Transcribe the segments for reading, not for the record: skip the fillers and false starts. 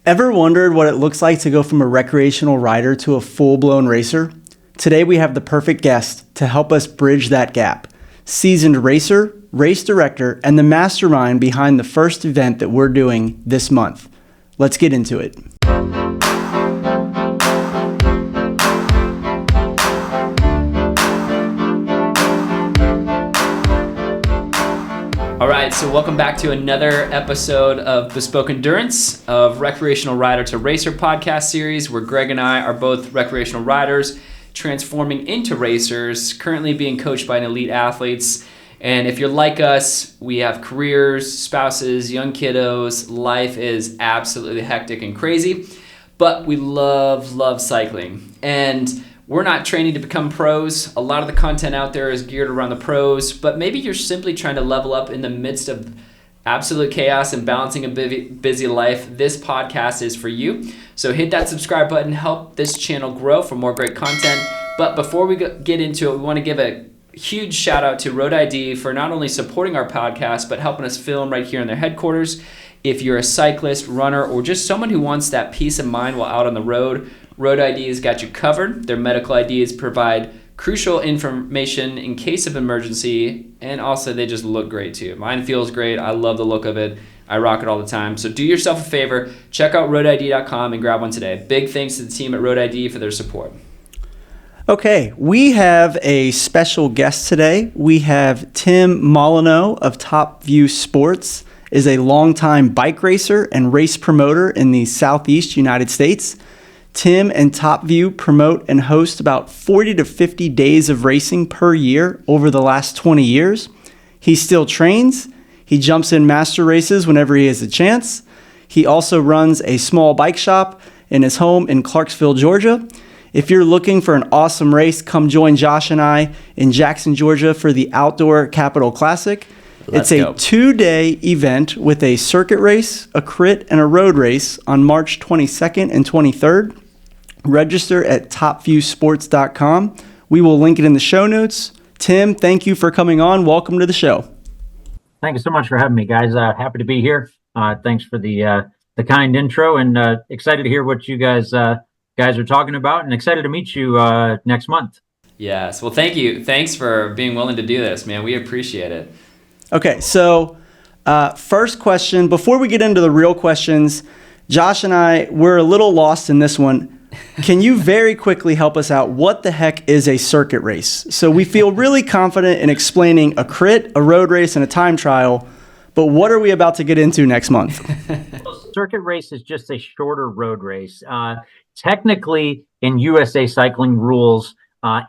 Ever wondered what it looks like to go from a recreational rider to a full-blown racer? Today we have the perfect guest to help us bridge that gap. Seasoned racer, race director, and the mastermind behind the first event that we're doing this month. Let's get into it. All right, so welcome back to another episode of Bespoke Endurance of Recreational Rider to Racer podcast series, where Greg and I are both recreational riders transforming into racers, currently being coached by elite athletes. And if you're like us, we have careers, spouses, young kiddos. Life is absolutely hectic and crazy, but we love cycling. And we're not training to become pros. A lot of the content out there is geared around the pros, but maybe you're simply trying to level up in the midst of absolute chaos and balancing a busy life. This podcast is for you. So hit that subscribe button, help this channel grow for more great content. But before we get into it, we want to give a huge shout out to Road ID for not only supporting our podcast, but helping us film right here in their headquarters. If you're a cyclist, runner, or just someone who wants that peace of mind while out on the road, Road ID has got you covered. Their medical IDs provide crucial information in case of emergency, and also they just look great too. Mine feels great. I love the look of it. I rock it all the time. So do yourself a favor, check out roadid.com and grab one today. Big thanks to the team at Road ID for their support. Okay, we have a special guest today. We have Tim Molyneaux of Top View Sports, is a longtime bike racer and race promoter in the Southeast United States. Tim and Top View promote and host about 40 to 50 days of racing per year over the last 20 years. He still trains. He jumps in master races whenever he has a chance. He also runs a small bike shop in his home in Clarksville, Georgia. If you're looking for an awesome race, come join Josh and I in Jackson, Georgia for the Outdoor Capital Classic. It's a 2-day event with a circuit race, a crit, and a road race on March 22nd and 23rd. Register at topviewsports.com. We will link it in the show notes. Tim, thank you for coming on. Welcome to the show. Thank you so much for having me, guys. Happy to be here. Thanks for the kind intro, and excited to hear what you guys are talking about, and excited to meet you next month. Yes. Well, thank you. Thanks for being willing to do this, man. We appreciate it. Okay, so first question, before we get into the real questions, Josh and I, we're a little lost in this one. Can you very quickly help us out? What the heck is a circuit race? So we feel really confident in explaining a crit, a road race, and a time trial, but what are we about to get into next month? Circuit race is just a shorter road race. Technically, in USA cycling rules,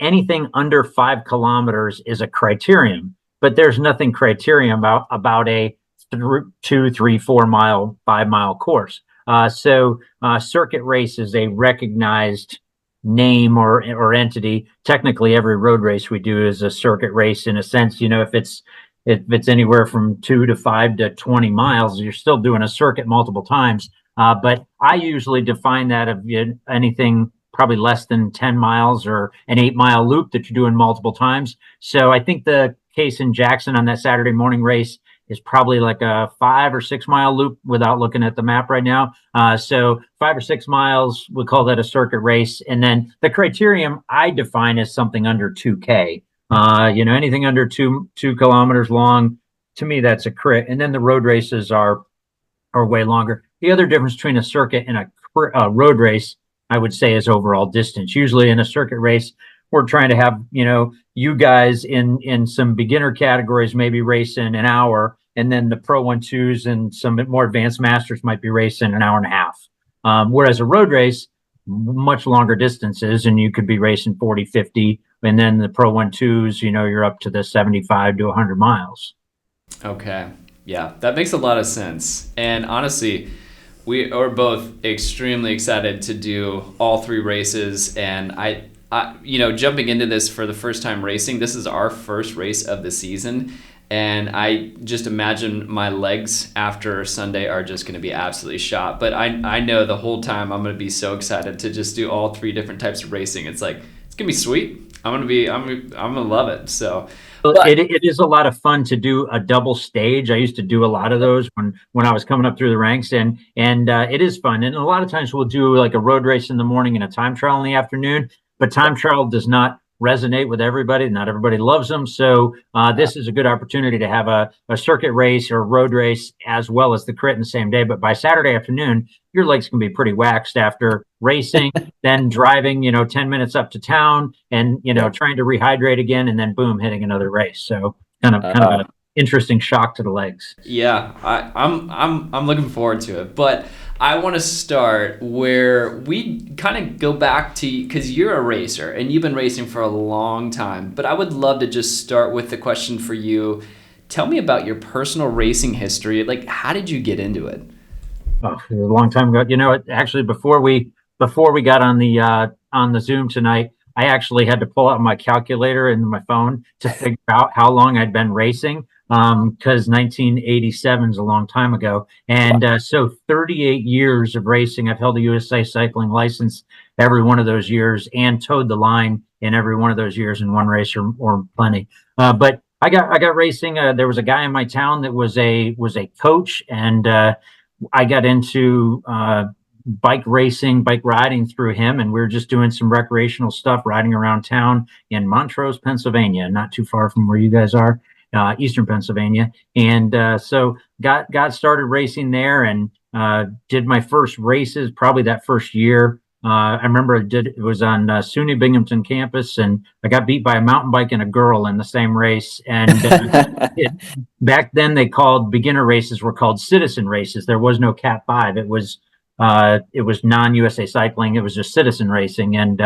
anything under 5 kilometers is a criterium. But there's nothing criterium about a 2, 3, 4 mile, 5 mile course. So circuit race is a recognized name or entity. Technically, every road race we do is a circuit race in a sense. You know, if it's anywhere from 2 to 5 to 20 miles, you're still doing a circuit multiple times. But I usually define that of anything probably less than 10 miles or an 8-mile loop that you're doing multiple times. So I think the case in Jackson on that Saturday morning race is probably like a 5 or 6 mile loop without looking at the map right now. So 5 or 6 miles, we call that a circuit race. And then the criterium I define as something under 2K. Anything under 2 kilometers long, to me, that's a crit. And then the road races are way longer. The other difference between a circuit and a road race, I would say, is overall distance. Usually in a circuit race, we're trying to have, you guys in some beginner categories maybe racing an hour, and then the Pro 1-2s and some more advanced masters might be racing an hour and a half. Whereas a road race, much longer distances, and you could be racing 40, 50, and then the Pro 1-2s, you're up to the 75 to 100 miles. Okay. Yeah, that makes a lot of sense. And honestly, we are both extremely excited to do all 3 races, and I jumping into this for the first time racing, this is our first race of the season, and I just imagine my legs after Sunday are just going to be absolutely shot. But I know the whole time I'm going to be so excited to just do all 3 different types of racing. It's like, it's going to be sweet. I'm going to love it. So, It is a lot of fun to do a double stage. I used to do a lot of those when I was coming up through the ranks, and it is fun. And a lot of times we'll do like a road race in the morning and a time trial in the afternoon. But time trial does not resonate with everybody. Not everybody loves them. So this is a good opportunity to have a circuit race or a road race as well as the crit in the same day. But by Saturday afternoon, your legs can be pretty waxed after racing, then driving, 10 minutes up to town and, trying to rehydrate again and then boom, hitting another race. So kind of an interesting shock to the legs. Yeah, I'm looking forward to it. But I want to start where we kind of go back to, because you're a racer and you've been racing for a long time, but I would love to just start with the question for you. Tell me about your personal racing history. Like, how did you get into it? Oh, a long time ago. Actually, before we got on the Zoom tonight, I actually had to pull out my calculator and my phone to figure out how long I'd been racing. Because 1987 is a long time ago. And so 38 years of racing. I've held a USA cycling license every one of those years and towed the line in every one of those years in one race or plenty. But I got racing. There was a guy in my town that was a coach, and I got into bike riding through him, and we were just doing some recreational stuff, riding around town in Montrose, Pennsylvania, not too far from where you guys are. Eastern Pennsylvania, and so got started racing there, and did my first races probably that first year. I remember it was on SUNY Binghamton campus, and I got beat by a mountain bike and a girl in the same race. And back then they called beginner races were called citizen races. There was no Cat 5. It was non-USA cycling. It was just citizen racing, and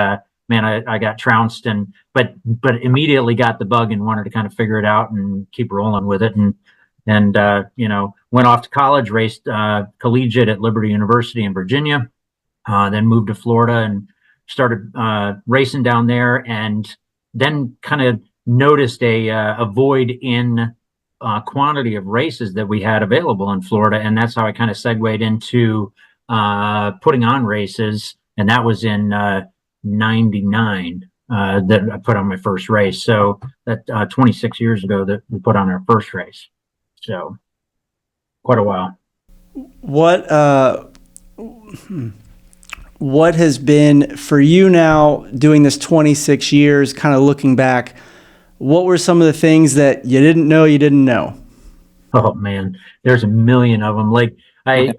man, I got trounced, but immediately got the bug and wanted to kind of figure it out and keep rolling with it. And went off to college, raced collegiate at Liberty University in Virginia, then moved to Florida and started racing down there, and then kind of noticed a void in quantity of races that we had available in Florida. And that's how I kind of segued into putting on races. And that was in 99 that I put on my first race. So that 26 years ago that we put on our first race. So quite a while. What has been for you now doing this 26 years, kind of looking back, what were some of the things that you didn't know? Oh man, there's a million of them. Like I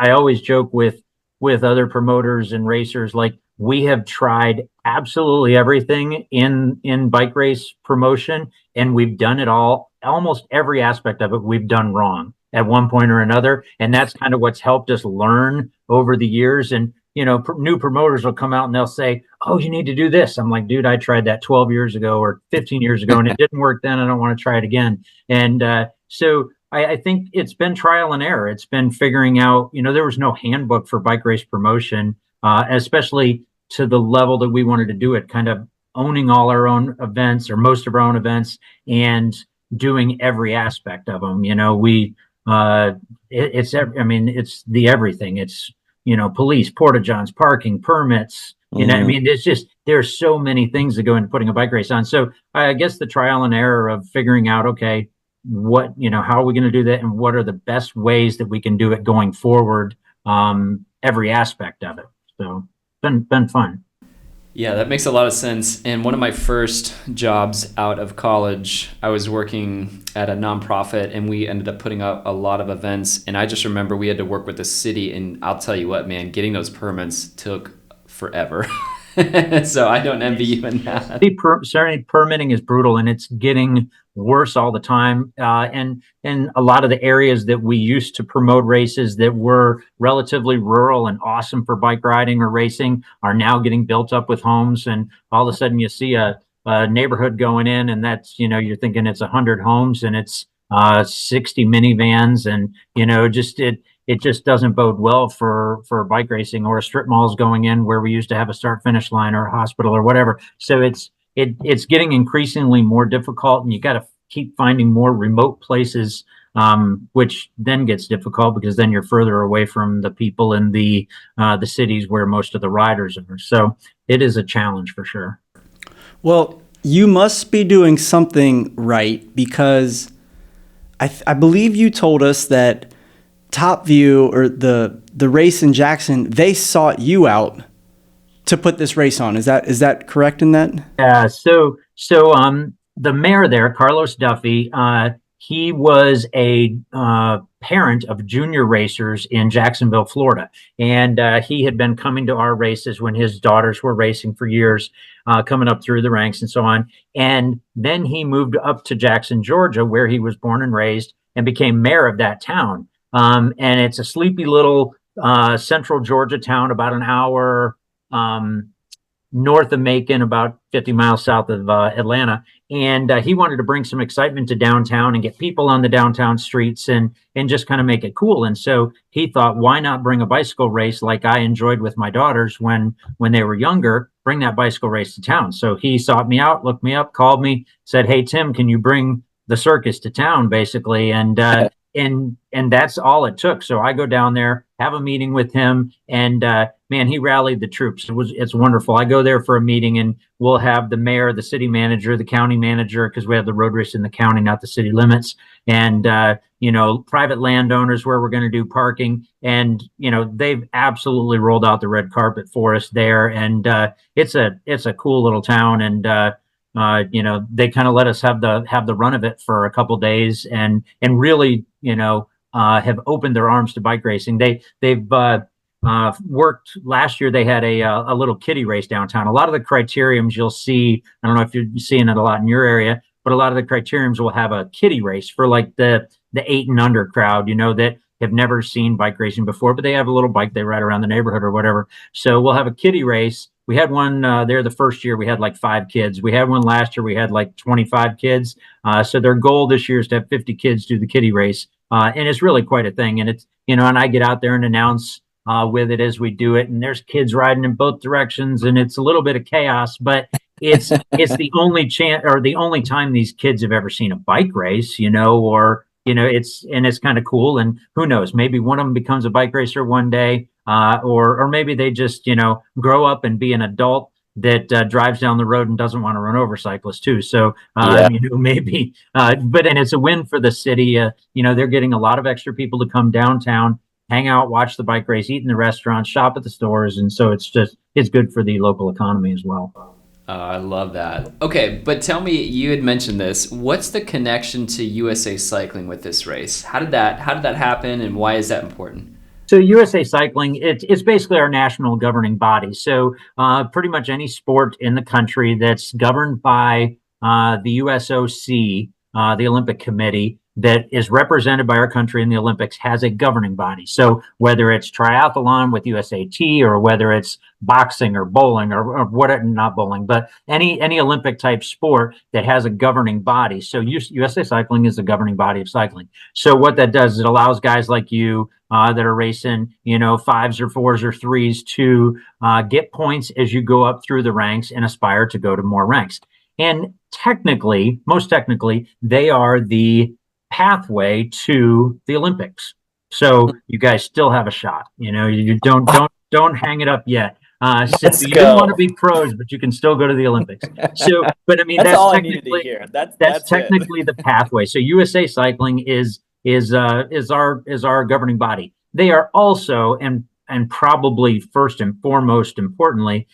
always joke with other promoters and racers, like, we have tried absolutely everything in bike race promotion, and we've done it all. Almost every aspect of it we've done wrong at one point or another, and that's kind of what's helped us learn over the years. And new promoters will come out and they'll say, "Oh, you need to do this." I'm like, "Dude, I tried that 12 years ago or 15 years ago, and it didn't work then. I don't want to try it again." And so I think it's been trial and error. It's been figuring out. There was no handbook for bike race promotion. Especially to the level that we wanted to do it, kind of owning all our own events or most of our own events and doing every aspect of them. It's the everything. It's, police, porta-johns, parking, permits, it's just, there's so many things that go into putting a bike race on. So I guess the trial and error of figuring out, okay, what, how are we going to do that? And what are the best ways that we can do it going forward? Every aspect of it. So been fun. Yeah, that makes a lot of sense. And one of my first jobs out of college, I was working at a nonprofit, and we ended up putting up a lot of events. And I just remember we had to work with the city, and I'll tell you what, man, getting those permits took forever. So I don't envy you in that. Certainly permitting is brutal, and it's getting worse all the time. And a lot of the areas that we used to promote races that were relatively rural and awesome for bike riding or racing are now getting built up with homes. And all of a sudden you see a neighborhood going in, and that's, you're thinking it's 100 homes and it's 60 minivans, and it just doesn't bode well for bike racing or strip malls going in where we used to have a start finish line or a hospital or whatever. So it's getting increasingly more difficult, and you got to keep finding more remote places, which then gets difficult because then you're further away from the people in the cities where most of the riders are. So it is a challenge for sure. Well, You must be doing something right, because I believe you told us that Top View, or the race in Jackson, they sought you out to put this race on. Is that correct in that? The mayor there, Carlos Duffy, he was a parent of junior racers in Jacksonville, Florida, and he had been coming to our races when his daughters were racing for years, coming up through the ranks and so on. And then he moved up to Jackson, Georgia, where he was born and raised, and became mayor of that town. And it's a sleepy little central Georgia town, about an hour north of Macon, about 50 miles south of Atlanta. And he wanted to bring some excitement to downtown and get people on the downtown streets and just kind of make it cool. And so he thought, why not bring a bicycle race like I enjoyed with my daughters when they were younger, bring that bicycle race to town. So he sought me out, looked me up, called me, said, hey, Tim, can you bring the circus to town, basically? And that's all it took. So I go down there, have a meeting with him, and man, he rallied the troops. It's wonderful. I go there for a meeting, and we'll have the mayor, the city manager, the county manager, because we have the road race in the county, not the city limits, and private landowners where we're going to do parking. And they've absolutely rolled out the red carpet for us there, and it's a cool little town. And they kind of let us have the run of it for a couple days, and really, have opened their arms to bike racing. They've worked last year. They had a little kiddie race downtown. A lot of the criteriums you'll see, I don't know if you're seeing it a lot in your area, but a lot of the criteriums will have a kiddie race for like the 8 and under crowd, that have never seen bike racing before, but they have a little bike they ride around the neighborhood or whatever. So we'll have a kiddie race. We had one there the first year. We had like 5 kids. We had one last year. We had like 25 kids. So their goal this year is to have 50 kids do the kiddie race. And it's really quite a thing. And it's, and I get out there and announce with it as we do it. And there's kids riding in both directions, and it's a little bit of chaos, but it's the only chance, or the only time these kids have ever seen a bike race, or it's kind of cool. And who knows, maybe one of them becomes a bike racer one day, or maybe they just grow up and be an adult that drives down the road and doesn't want to run over cyclists too. So maybe, but and it's a win for the city. They're getting a lot of extra people to come downtown, hang out, watch the bike race, eat in the restaurants, shop at the stores, and so it's good for the local economy as well. I love that. Okay, but tell me, you had mentioned this. What's the connection to USA Cycling with this race? How did that happen, and why is that important? So USA Cycling, it's basically our national governing body. So pretty much any sport in the country that's governed by the USOC, the Olympic Committee, that is represented by our country in the Olympics, has a governing body. So whether it's triathlon with USAT, or whether it's boxing or bowling or what, not bowling, but any Olympic type sport that has a governing body. So USA Cycling is the governing body of cycling. So what that does is it allows guys like you that are racing, 5s or 4s or 3s to get points as you go up through the ranks and aspire to go to more ranks. And most technically, they are the pathway to the Olympics. So you guys still have a shot. You don't hang it up yet. So you don't want to be pros, but you can still go to the Olympics. So, but I mean, that's all I needed to hear. That's technically the pathway. So USA Cycling is our governing body. They are also, and probably first and foremost importantly,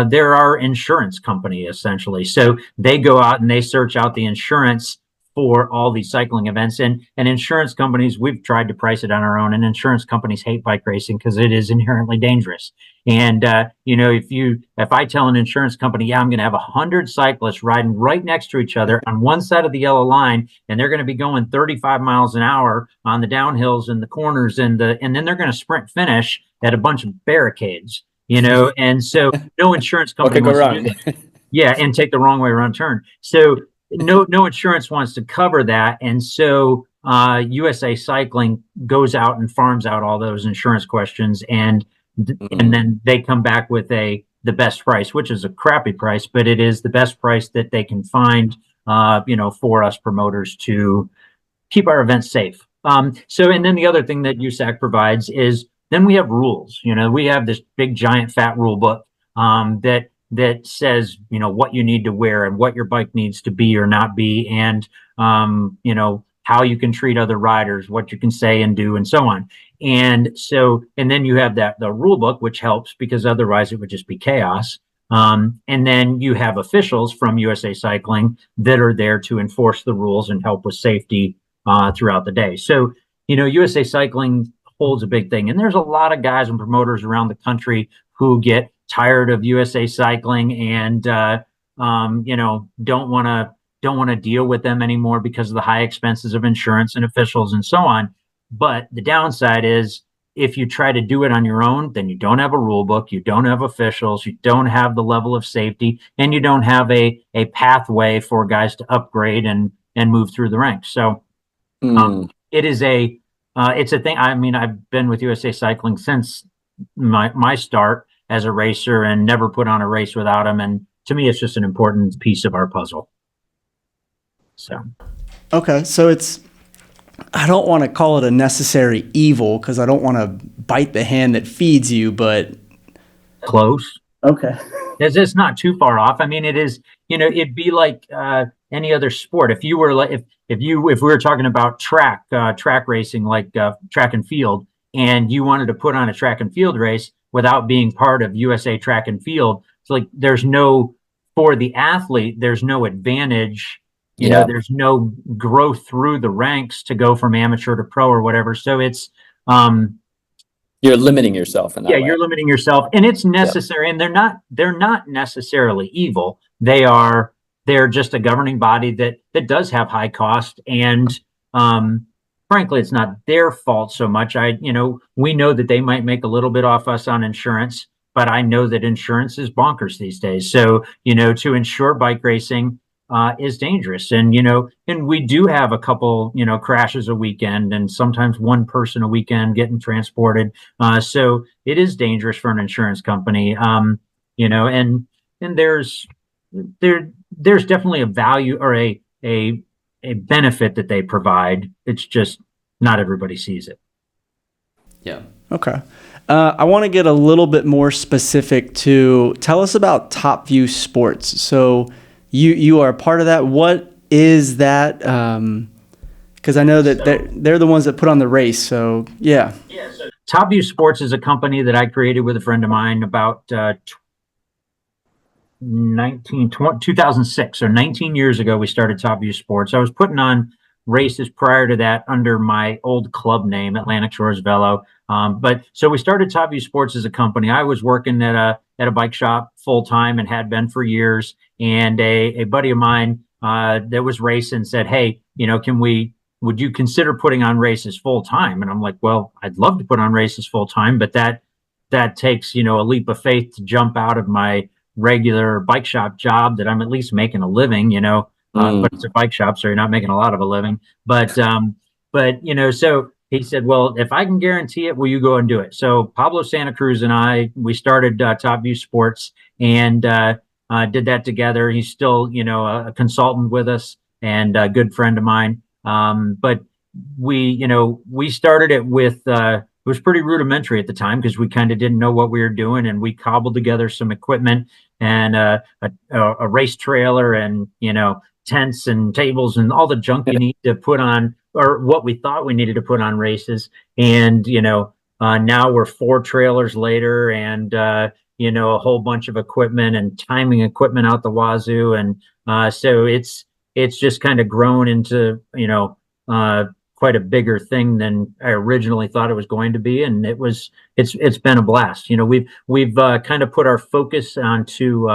they're our insurance company, essentially. So they go out and they search out the insurance for all these cycling events, and insurance companies, we've tried to price it on our own, and insurance companies hate bike racing because it is inherently dangerous. And if I tell an insurance company, I'm going to have 100 cyclists riding right next to each other on one side of the yellow line, and they're going to be going 35 miles an hour on the downhills and the corners, and then they're going to sprint finish at a bunch of barricades, and so no insurance company wants to do that. Yeah, and take the wrong way around turn. So no insurance wants to cover that, and so USA Cycling goes out and farms out all those insurance questions, and then they come back with the best price, which is a crappy price, but it is the best price that they can find, for us promoters to keep our events safe. So, and then the other thing that USAC provides is then we have rules. We have this big giant fat rule book that that says, what you need to wear and what your bike needs to be or not be, and how you can treat other riders, what you can say and do, and so on. And then you have the rule book, which helps because otherwise it would just be chaos. And then you have officials from USA Cycling that are there to enforce the rules and help with safety throughout the day. So, USA Cycling holds a big thing. And there's a lot of guys and promoters around the country who get tired of USA Cycling and, don't want to deal with them anymore because of the high expenses of insurance and officials and so on. But the downside is, if you try to do it on your own, then you don't have a rule book, you don't have officials, you don't have the level of safety, and you don't have a pathway for guys to upgrade and move through the ranks. So it is it's a thing. I mean, I've been with USA Cycling since my start as a racer and never put on a race without them. And to me, it's just an important piece of our puzzle. So, okay. So I don't want to call it a necessary evil because I don't want to bite the hand that feeds you, but close. Okay. It's not too far off. I mean, it is, it'd be like any other sport. If you were like, if we were talking about track racing, like track and field, and you wanted to put on a track and field race without being part of USA Track and Field, it's like for the athlete, there's no advantage. There's no growth through the ranks to go from amateur to pro or whatever. So it's you're limiting yourself in that way. You're limiting yourself, and it's necessary. And they're not necessarily evil. They're just a governing body that does have high cost, and frankly, it's not their fault so much. We know that they might make a little bit off us on insurance, but I know that insurance is bonkers these days. So to insure bike racing is dangerous. And, and we do have a couple, crashes a weekend and sometimes one person a weekend getting transported. So it is dangerous for an insurance company. And there's definitely a value or a benefit that they provide. It's just not everybody sees it. Yeah. Okay. I want to get a little bit more specific to tell us about Top View Sports. So you are a part of that. What is that? Because I know that they're the ones that put on the race. So yeah. So Top View Sports is a company that I created with a friend of mine about 2006 or 19 years ago. We started Top View Sports. I was putting on races prior to that under my old club name, Atlantic Shores Velo. So we started Top View Sports as a company. I was working at a bike shop full time and had been for years. And a buddy of mine that was racing said, "Hey, would you consider putting on races full time?" And I'm like, "Well, I'd love to put on races full time, but that takes a leap of faith to jump out of my regular bike shop job that I'm at least making a living, but it's a bike shop, so you're not making a lot of a living. But so he said, "Well, if I can guarantee it, will you go and do it?" So Pablo Santa Cruz and we started Top View Sports and did that together. He's still, a consultant with us and a good friend of mine. But we started it with, it was pretty rudimentary at the time because we kind of didn't know what we were doing, and we cobbled together some equipment and a race trailer and, tents and tables and all the junk you need to put on, or what we thought we needed to put on races. And, now we're 4 trailers later and, a whole bunch of equipment and timing equipment out the wazoo. And so it's just kind of grown into, quite a bigger thing than I originally thought it was going to be. And it's been a blast. We've kind of put our focus onto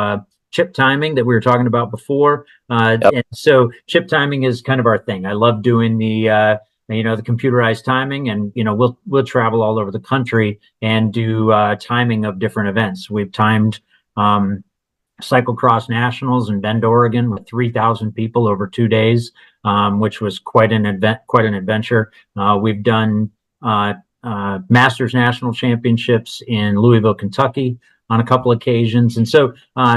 chip timing that we were talking about before. And so chip timing is kind of our thing. I love doing the computerized timing, and we'll travel all over the country and do timing of different events. We've timed cyclocross nationals in Bend, Oregon, with 3,000 people over 2 days, which was quite an adventure. We've done Masters National Championships in Louisville, Kentucky, on a couple occasions. And so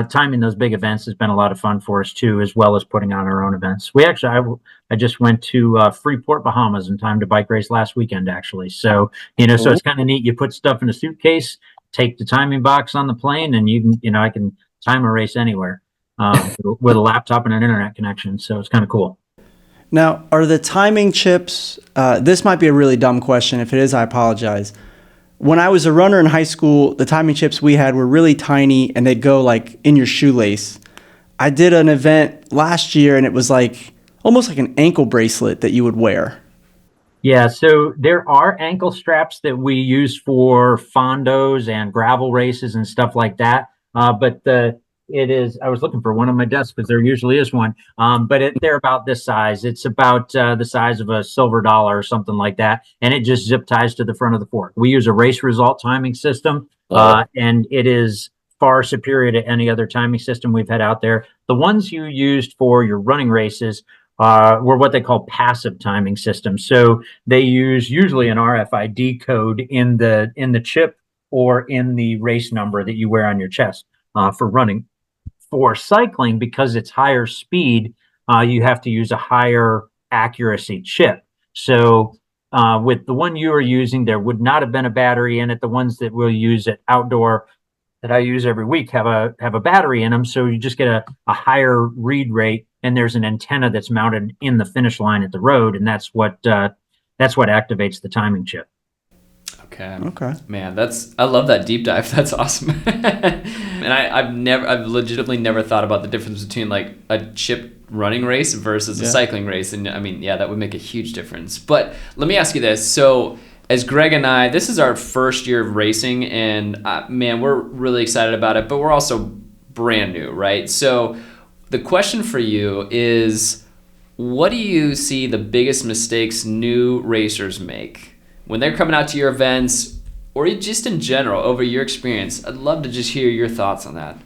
timing those big events has been a lot of fun for us too, as well as putting on our own events. I just went to Freeport, Bahamas, and timed a bike race last weekend, actually. So, so it's kind of neat. You put stuff in a suitcase, take the timing box on the plane, and I can time a race anywhere with a laptop and an internet connection. So it's kind of cool. Now, are the timing chips, this might be a really dumb question. If it is, I apologize. When I was a runner in high school, the timing chips we had were really tiny and they'd go like in your shoelace. I did an event last year and it was like almost like an ankle bracelet that you would wear. Yeah, so there are ankle straps that we use for fondos and gravel races and stuff like that. But I was looking for one on my desk because there usually is one. But they're about this size. It's about the size of a silver dollar or something like that. And it just zip ties to the front of the fork. We use a race result timing system, and it is far superior to any other timing system we've had out there. The ones you used for your running races were what they call passive timing systems. So they use usually an RFID code in the chip or in the race number that you wear on your chest for running. For cycling, because it's higher speed, you have to use a higher accuracy chip. So with the one you are using, there would not have been a battery in it. The ones that we'll use at outdoor that I use every week have a battery in them. So you just get a higher read rate, and there's an antenna that's mounted in the finish line at the road, and that's what activates the timing chip. Okay. Man, I love that deep dive. That's awesome. And I've legitimately never thought about the difference between like a chip running race versus a cycling race. And I mean, that would make a huge difference. But let me ask you this. So as Greg and I, this is our first year of racing, and man, we're really excited about it, but we're also brand new, right? So the question for you is, what do you see the biggest mistakes new racers make when they're coming out to your events, or just in general over your experience? I'd love to just hear your thoughts on that.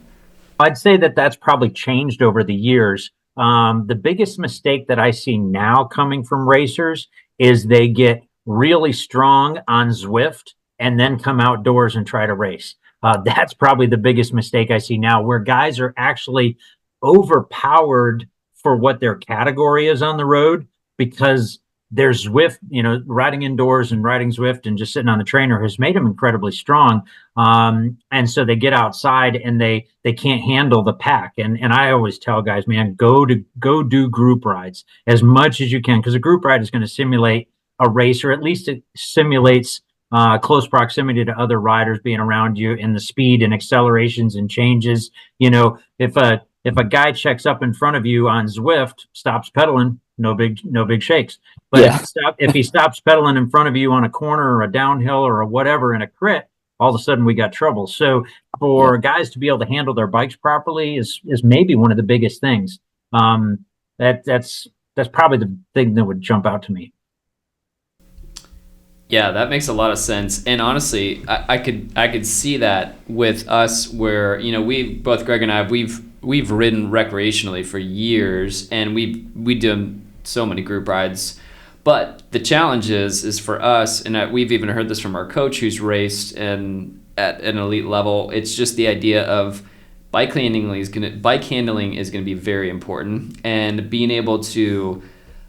I'd say that's probably changed over the years. The biggest mistake that I see now coming from racers is they get really strong on Zwift and then come outdoors and try to race. That's probably the biggest mistake I see now, where guys are actually overpowered for what their category is on the road, because their Zwift, riding indoors and riding Zwift and just sitting on the trainer has made them incredibly strong. And so they get outside and they can't handle the pack. And I always tell guys, man, go do group rides as much as you can, because a group ride is going to simulate a race, or at least it simulates close proximity to other riders being around you, and the speed and accelerations and changes. If a guy checks up in front of you on Zwift, stops pedaling, no big shakes. But if he stops pedaling in front of you on a corner or a downhill or a whatever in a crit, all of a sudden we got trouble. So for guys to be able to handle their bikes properly is maybe one of the biggest things. That's probably the thing that would jump out to me. Yeah, that makes a lot of sense. And honestly, I could see that with us, where both Greg and I, we've ridden recreationally for years, and we do so many group rides. But the challenge is for us, and we've even heard this from our coach who's raced and at an elite level. It's just the idea of bike handling is going to be very important, and being able to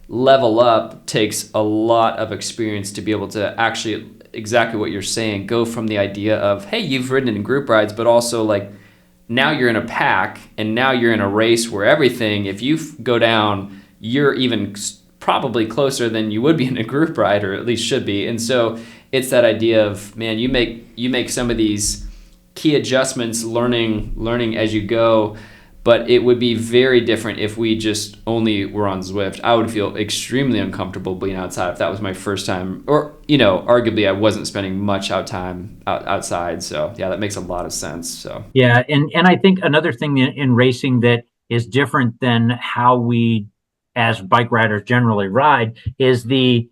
level up takes a lot of experience to be able to actually, exactly what you're saying, go from the idea of, hey, you've ridden in group rides, but also like now you're in a pack, and now you're in a race where if you go down, you're even probably closer than you would be in a group ride, or at least should be. And so it's that idea of, man, you make some of these key adjustments, learning as you go. But it would be very different if we just only were on Zwift. I would feel extremely uncomfortable being outside if that was my first time, or arguably I wasn't spending much time outside. So yeah, that makes a lot of sense. So yeah, and I think another thing in racing that is different than how we as bike riders generally ride is the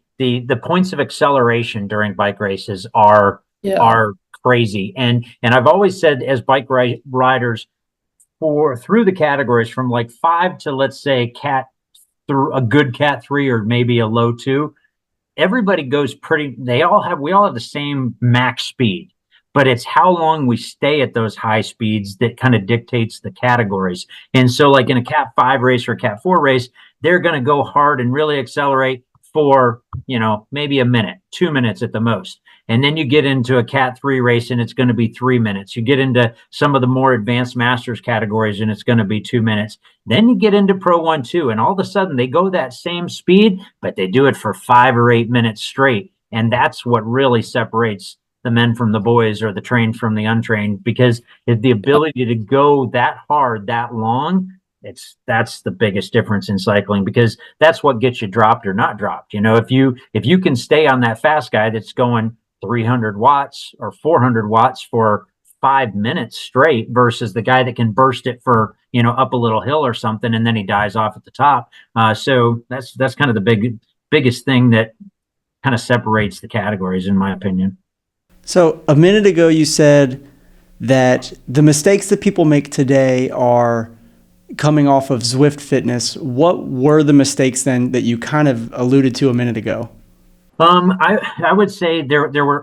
points of acceleration during bike races are crazy. And I've always said, as bike riders, through the categories from like 5 to, let's say, a good cat 3 or maybe a low 2, everybody goes we all have the same max speed, but it's how long we stay at those high speeds that kind of dictates the categories. And so like in a cat 5 race or a cat 4 race, they're going to go hard and really accelerate for, maybe a minute, 2 minutes at the most. And then you get into a Cat 3 race and it's going to be 3 minutes. You get into some of the more advanced masters categories and it's going to be 2 minutes. Then you get into Pro 1-2 and all of a sudden they go that same speed, but they do it for 5 or 8 minutes straight. And that's what really separates the men from the boys, or the trained from the untrained, because the ability to go that hard, that long, that's the biggest difference in cycling, because that's what gets you dropped or not dropped. If you can stay on that fast guy that's going 300 watts or 400 watts for 5 minutes straight versus the guy that can burst it for, up a little hill or something, and then he dies off at the top. So that's kind of the biggest thing that kind of separates the categories, in my opinion. So a minute ago, you said that the mistakes that people make today are coming off of Zwift fitness. What were the mistakes then that you kind of alluded to a minute ago? I would say there were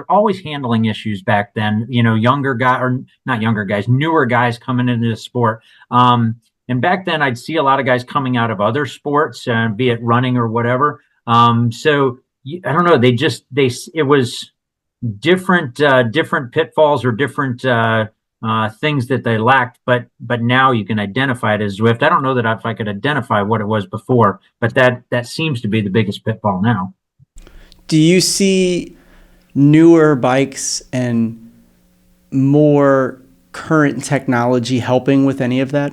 always handling issues back then. Newer guys coming into the sport. And back then, I'd see a lot of guys coming out of other sports, be it running or whatever. So I don't know. It was different pitfalls or different things that they lacked, but now you can identify it as Zwift. I don't know that if I could identify what it was before, but that seems to be the biggest pitfall now. Do you see newer bikes and more current technology helping with any of that?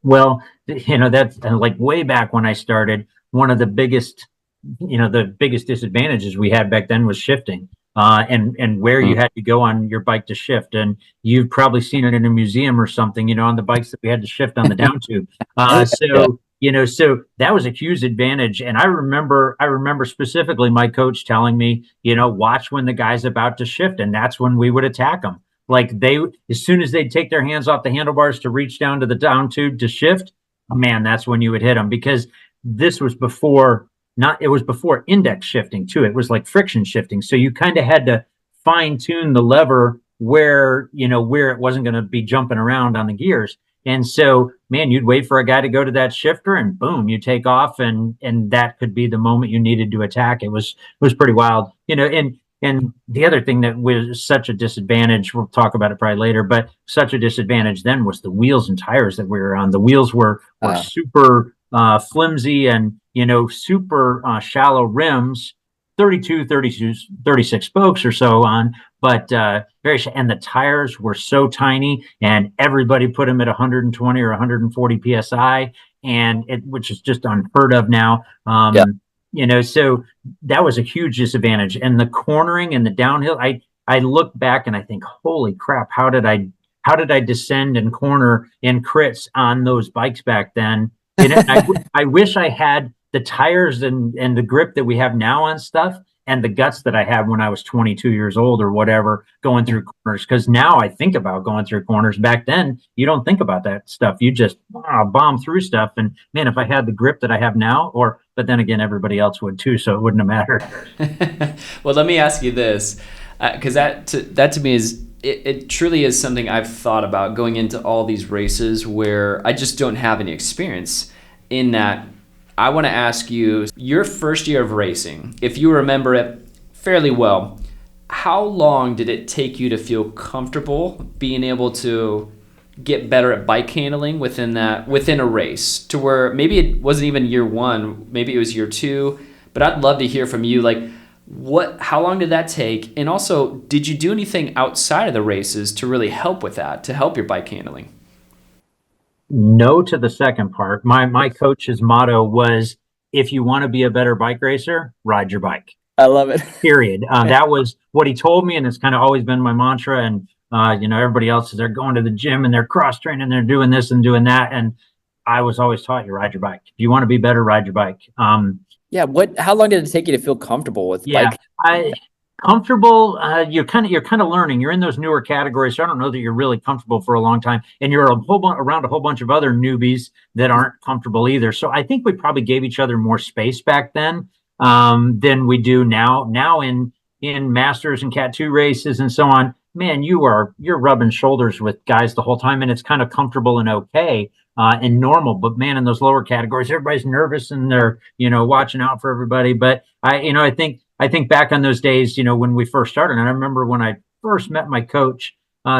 Well, that's like way back when I started, one of the biggest disadvantages we had back then was shifting. And where you had to go on your bike to shift. And you've probably seen it in a museum or something, on the bikes that we had to shift on the down tube. So that was a huge advantage. And I remember specifically my coach telling me, watch when the guy's about to shift. And that's when we would attack them. Like as soon as they'd take their hands off the handlebars to reach down to the down tube to shift, man, that's when you would hit them, because this was before index shifting too. It was like friction shifting. So you kind of had to fine tune the lever where it wasn't going to be jumping around on the gears. And so, man, you'd wait for a guy to go to that shifter and boom, you take off, and that could be the moment you needed to attack. It was pretty wild, and the other thing that was such a disadvantage, we'll talk about it probably later, but such a disadvantage then was the wheels and tires that we were on. The wheels were super flimsy and, super shallow rims, 32, 36 spokes or so on, but and the tires were so tiny, and everybody put them at 120 or 140 PSI, which is just unheard of now. So that was a huge disadvantage. And the cornering and the downhill, I look back and I think, holy crap, how did I descend and corner in crits on those bikes back then? And I wish I had the tires and the grip that we have now on stuff, and the guts that I had when I was 22 years old or whatever, going through corners. Because now I think about going through corners. Back then, you don't think about that stuff. You just bomb through stuff. And man, if I had the grip that I have now, but then again, everybody else would too, so it wouldn't have mattered. Well, let me ask you this, because that to me is, it truly is something I've thought about going into all these races where I just don't have any experience in that. I want to ask you, your first year of racing, if you remember it fairly well, how long did it take you to feel comfortable being able to get better at bike handling within a race, to where maybe it wasn't even year one, maybe it was year two, but I'd love to hear from you, like, how long did that take? And also, did you do anything outside of the races to really help with that, to help your bike handling? No to the second part. My coach's motto was, if you want to be a better bike racer, ride your bike. I love it. Period. That was what he told me, and it's kind of always been my mantra. And everybody else is, they're going to the gym and they're cross training, they're doing this and doing that, and I was always taught, you ride your bike. If you want to be better, ride your bike. How long did it take you to feel comfortable with bike? Comfortable, you're kind of learning. You're in those newer categories, so I don't know that you're really comfortable for a long time, and you're around a whole bunch of other newbies that aren't comfortable either. So I think we probably gave each other more space back then than we do now. Now in Masters and Cat 2 races and so on, man, you're rubbing shoulders with guys the whole time, and it's kind of comfortable and okay and normal. But man, in those lower categories, everybody's nervous and they're watching out for everybody. But I I think back on those days, when we first started, and I remember when I first met my coach,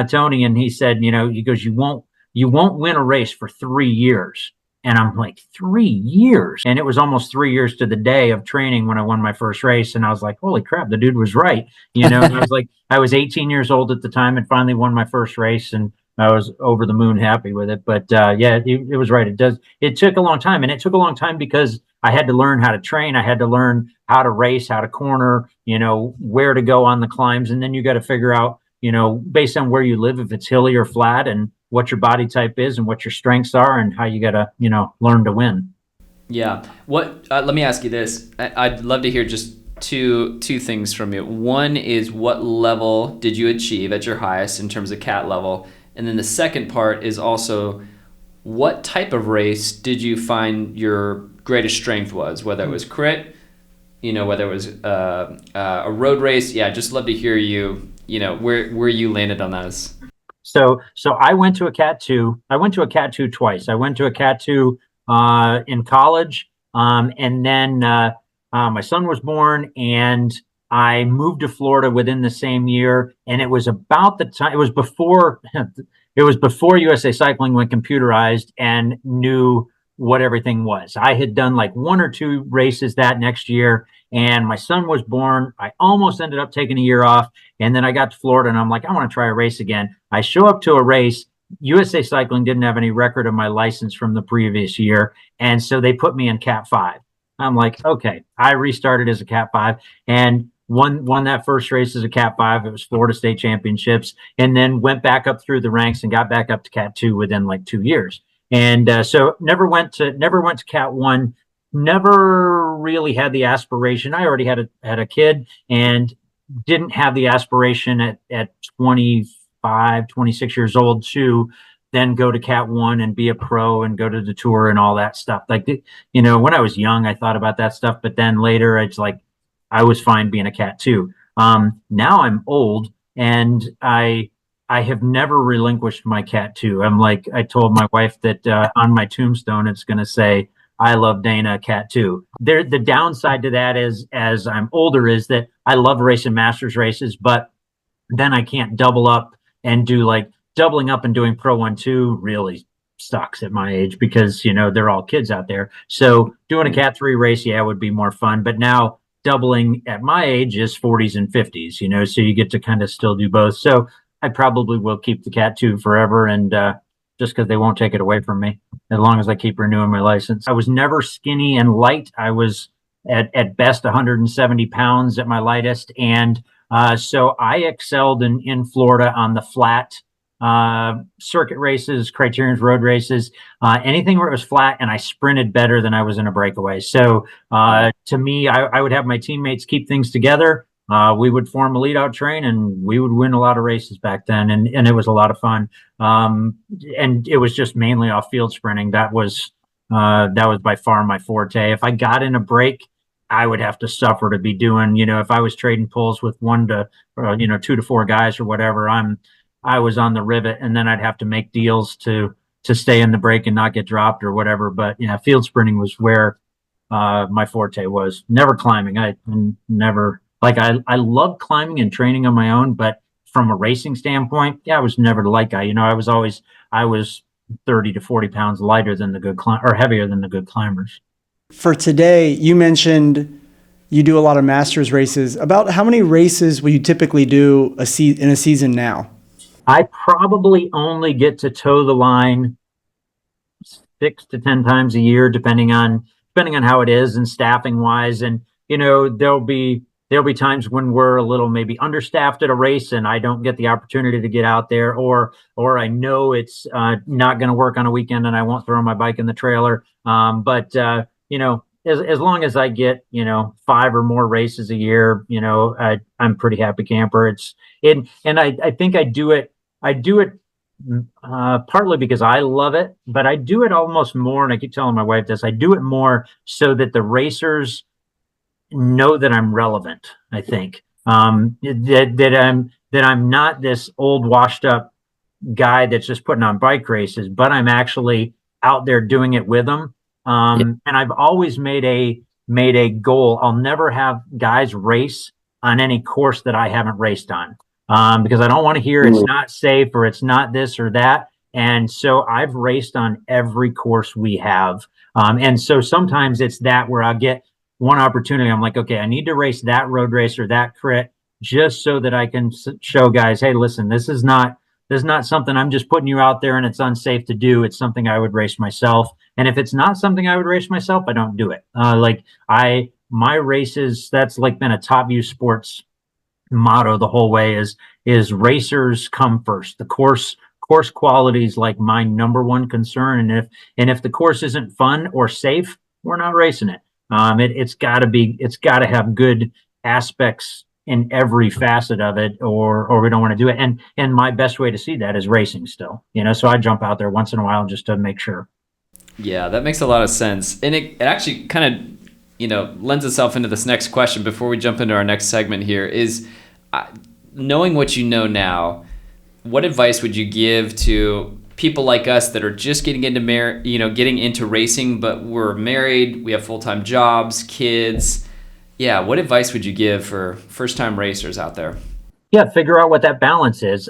Tony, and he said, he goes, you won't win a race for 3 years. And I'm like, 3 years. And it was almost 3 years to the day of training when I won my first race. And I was like, holy crap, the dude was right. And I was like, I was 18 years old at the time and finally won my first race. And I was over the moon happy with it. But it was right. It took a long time. And it took a long time because I had to learn how to train. I had to learn how to race, how to corner, where to go on the climbs. And then you got to figure out, based on where you live, if it's hilly or flat, and what your body type is and what your strengths are and how you got to, learn to win. Yeah. Let me ask you this. I'd love to hear just two things from you. One is, what level did you achieve at your highest in terms of cat level? And then the second part is also, what type of race did you find your greatest strength was, whether it was crit, whether it was a road race? Yeah, just love to hear you, where you landed on those. So I went to a Cat 2. I went to a Cat 2 twice. I went to a Cat 2 in college, and then my son was born, and I moved to Florida within the same year. And it was about the time. It was before USA Cycling went computerized and knew what everything was. I had done like 1 or 2 races that next year, and my son was born. I almost ended up taking a year off, and then I got to Florida, and I'm like, I want to try a race again. I show up to a race. USA Cycling didn't have any record of my license from the previous year, and so they put me in Cat 5. I'm like, okay. I restarted as a Cat 5 and won that first race as a Cat 5. It was Florida State Championships, and then went back up through the ranks and got back up to Cat 2 within like 2 years. And so never went to Cat 1. Never really had the aspiration. I already had a kid and didn't have the aspiration at 25, 26 years old to then go to Cat 1 and be a pro and go to the tour and all that stuff. Like, when I was young, I thought about that stuff, but then later it's like, I was fine being a Cat 2. Now I'm old, and I have never relinquished my Cat 2. I'm like, I told my wife that on my tombstone, it's going to say, I love Dana, Cat 2. The downside to that is, as I'm older, is that I love racing masters races, but then I can't double up and do like doubling up and doing Pro 1-2 really sucks at my age because, they're all kids out there. So doing a Cat 3 race, would be more fun. But now doubling at my age is 40s and 50s, so you get to kind of still do both. So I probably will keep the Cat 2 forever, and just because they won't take it away from me as long as I keep renewing my license. I was never skinny and light. I was at best 170 pounds at my lightest. And so I excelled in Florida on the flat circuit races, criteriums, road races, anything where it was flat, and I sprinted better than I was in a breakaway. So to me, I would have my teammates keep things together. We would form a lead out train, and we would win a lot of races back then. And it was a lot of fun. And it was just mainly off field sprinting. That was by far my forte. If I got in a break, I would have to suffer to be doing, if I was trading pulls with 2 to 4 guys or whatever, I was on the rivet, and then I'd have to make deals to stay in the break and not get dropped or whatever. But field sprinting was where my forte was. Never climbing. I love climbing and training on my own, but from a racing standpoint, I was never the light guy. I was 30 to 40 pounds lighter than the good or heavier than the good climbers. For today, you mentioned you do a lot of masters races. About how many races will you typically do in a season now? I probably only get to toe the line 6 to 10 times a year, depending on how it is and staffing wise. And there'll be times when we're a little maybe understaffed at a race and I don't get the opportunity to get out there, or I know it's not going to work on a weekend and I won't throw my bike in the trailer. But as long as I get 5 or more races a year, I'm pretty happy camper. I think I do it partly because I love it, but I do it almost more, and I keep telling my wife this, I do it more so that the racers know that I'm relevant. I think that I'm not this old washed up guy that's just putting on bike races, but I'm actually out there doing it with them. And I've always made made a goal. I'll never have guys race on any course that I haven't raced on, because I don't want to hear it's not safe or it's not this or that. And so I've raced on every course we have. And so sometimes it's that where I'll get one opportunity. I'm like, okay, I need to race that road race or that crit just so that I can show guys, hey, listen, this is not something I'm just putting you out there and it's unsafe to do. It's something I would race myself. And if it's not something I would race myself, I don't do it. My races, that's like been a Top View Sports motto the whole way is racers come first. The course quality is like my number one concern. And if the course isn't fun or safe, we're not racing it. It's got to have good aspects in every facet of it, or we don't want to do it. And my best way to see that is racing still, so I jump out there once in a while just to make sure. Yeah, that makes a lot of sense. And it actually kind of, lends itself into this next question before we jump into our next segment here is, knowing what you know now, what advice would you give to people like us that are just getting into racing, but we're married, we have full-time jobs, kids? Yeah, what advice would you give for first-time racers out there? Yeah, figure out what that balance is.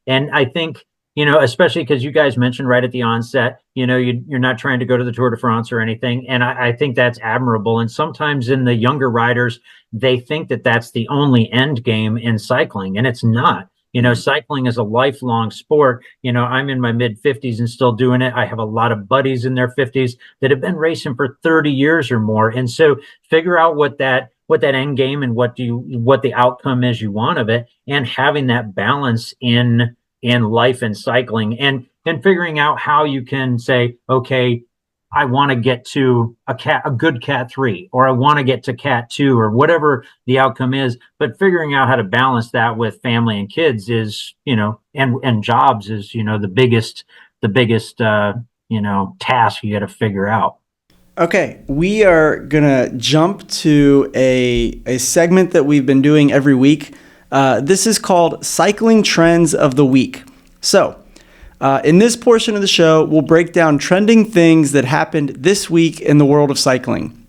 And I think, especially because you guys mentioned right at the onset, you're not trying to go to the Tour de France or anything. And I think that's admirable. And sometimes in the younger riders, they think that that's the only end game in cycling, and it's not. Cycling is a lifelong sport. I'm in my mid 50s and still doing it. I have a lot of buddies in their 50s that have been racing for 30 years or more. And so figure out what that end game and what the outcome is you want of it, and having that balance in life and cycling, and figuring out how you can say, okay, I want to get to a good Cat 3, or I want to get to Cat 2, or whatever the outcome is. But figuring out how to balance that with family and kids is, and jobs is, the biggest task you got to figure out. Okay, we are going to jump to a segment that we've been doing every week. This is called Cycling Trends of the Week. So, in this portion of the show, we'll break down trending things that happened this week in the world of cycling.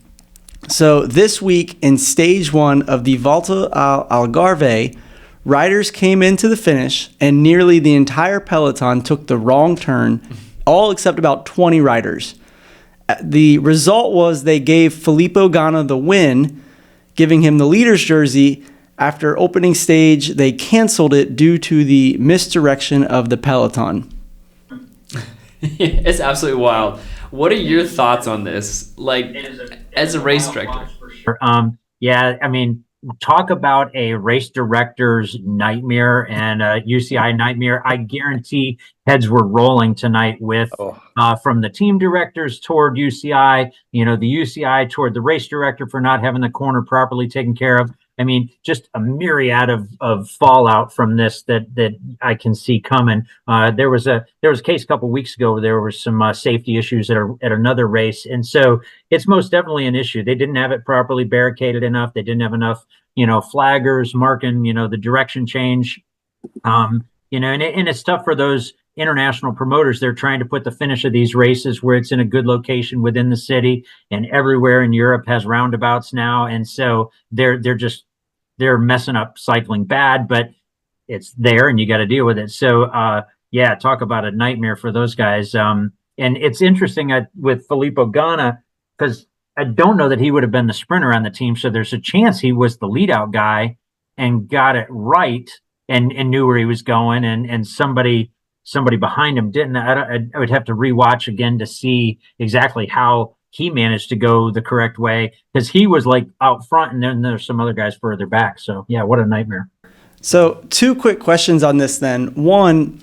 So this week in stage 1 of the Volta Algarve, riders came into the finish and nearly the entire peloton took the wrong turn, all except about 20 riders. The result was they gave Filippo Ganna the win, giving him the leader's jersey. After opening stage, they canceled it due to the misdirection of the peloton. It's absolutely wild. What are your thoughts on this? As a race director? Yeah, I mean, talk about a race director's nightmare and a UCI nightmare. I guarantee heads were rolling tonight with from the team directors toward UCI, the UCI toward the race director for not having the corner properly taken care of. I mean, just a myriad of fallout from this that I can see coming. There was a case a couple of weeks ago where there were some safety issues at another race, and so it's most definitely an issue. They didn't have it properly barricaded enough. They didn't have enough, flaggers marking, the direction change. And it's tough for those international promoters. They're trying to put the finish of these races where it's in a good location within the city, and everywhere in Europe has roundabouts now. And so they're messing up cycling bad, but it's there and you got to deal with it. So, talk about a nightmare for those guys. And it's interesting with Filippo Ganna, because I don't know that he would have been the sprinter on the team. So there's a chance he was the lead out guy and got it right and knew where he was going, and somebody behind him didn't. I would have to rewatch again to see exactly how he managed to go the correct way, because he was like out front and then there's some other guys further back. So yeah, what a nightmare. So 2 quick questions on this then. One,